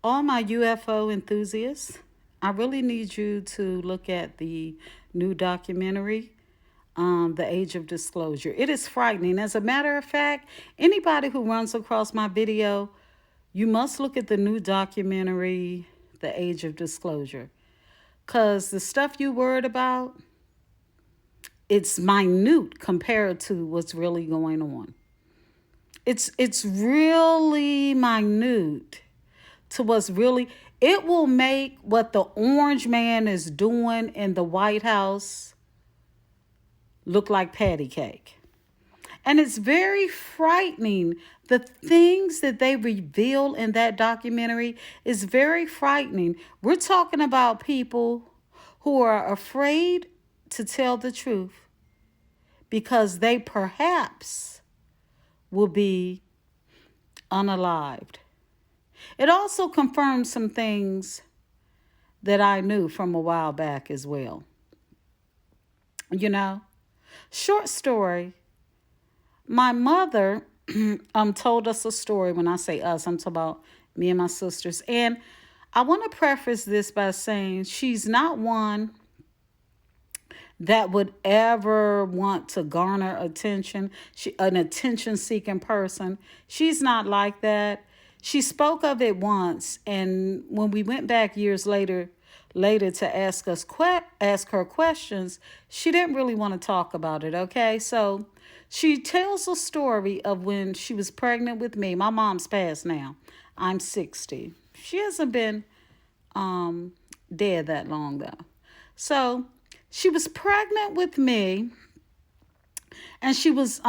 All my UFO enthusiasts, I really need you to look at the new documentary, The Age of Disclosure. It is frightening. As a matter of fact, anybody who runs across my video, you must look at the new documentary, The Age of Disclosure. Because the stuff you worried about, it's minute compared to what's really going on. It's really minute to what's really, it will make what the orange man is doing in the White House look like patty cake. And it's very frightening. The things that they reveal in that documentary is very frightening. We're talking about people who are afraid to tell the truth because they perhaps will be unalived. It also confirms some things that I knew from a while back as well. You know, short story. My mother told us a story. When I say us, I'm talking about me and my sisters. And I want to preface this by saying she's not one that would ever want to garner attention. An attention seeking person. She's not like that. She spoke of it once, and when we went back years later to ask her questions, she didn't really want to talk about it. Okay, so she tells a story of when she was pregnant with me. My mom's passed now. I'm 60. She hasn't been dead that long though. So she was pregnant with me, and she was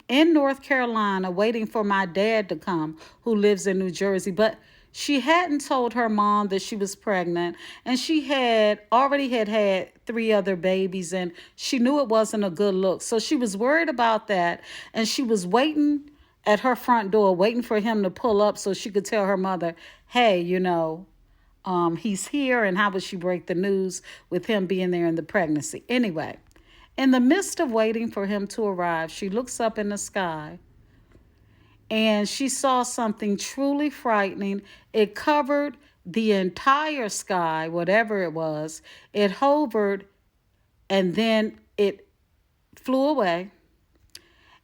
in North Carolina waiting for my dad to come, who lives in New Jersey. But she hadn't told her mom that she was pregnant, and she had already had three other babies, and she knew it wasn't a good look. So she was worried about that, and she was waiting at her front door, waiting for him to pull up so she could tell her mother, hey, he's here, and how would she break the news with him being there in the pregnancy? Anyway, in the midst of waiting for him to arrive, she looks up in the sky and she saw something truly frightening. It covered the entire sky, whatever it was. It hovered and then it flew away.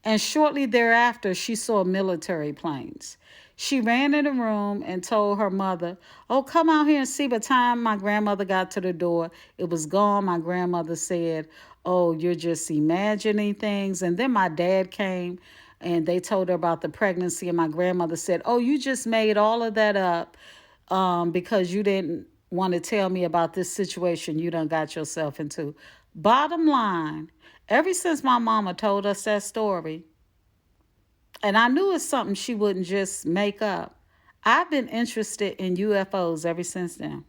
And shortly thereafter, she saw military planes. She ran in the room and told her mother, oh, come out here and see. By the time my grandmother got to the door, it was gone. My grandmother said, oh, you're just imagining things. And then my dad came and they told her about the pregnancy. And my grandmother said, oh, you just made all of that up because you didn't want to tell me about this situation you done got yourself into. Bottom line, ever since my mama told us that story, and I knew it's something she wouldn't just make up, I've been interested in UFOs ever since then.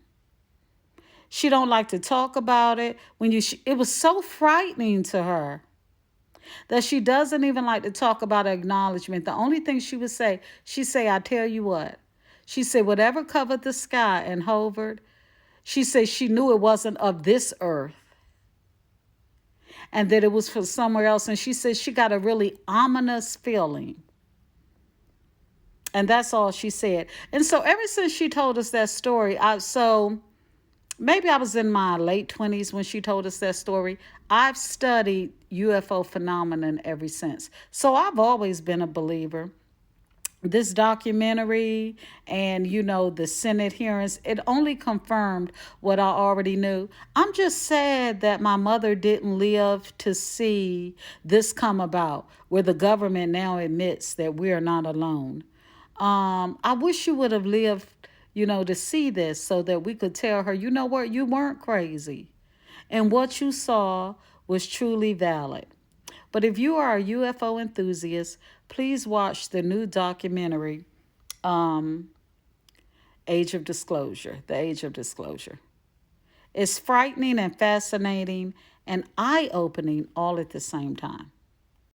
She don't like to talk about it. It was so frightening to her that she doesn't even like to talk about acknowledgement. The only thing she'd say, I tell you what. She said, whatever covered the sky and hovered, she said she knew it wasn't of this earth and that it was for somewhere else. And she said she got a really ominous feeling. And that's all she said. And so ever since she told us that story, maybe I was in my late 20s when she told us that story. I've studied UFO phenomenon ever since. So I've always been a believer. This documentary and, the Senate hearings, it only confirmed what I already knew. I'm just sad that my mother didn't live to see this come about, where the government now admits that we are not alone. I wish you would have lived, to see this so that we could tell her, you know what, you weren't crazy. And what you saw was truly valid. But if you are a UFO enthusiast, please watch the new documentary, Age of Disclosure, The Age of Disclosure. It's frightening and fascinating and eye-opening all at the same time.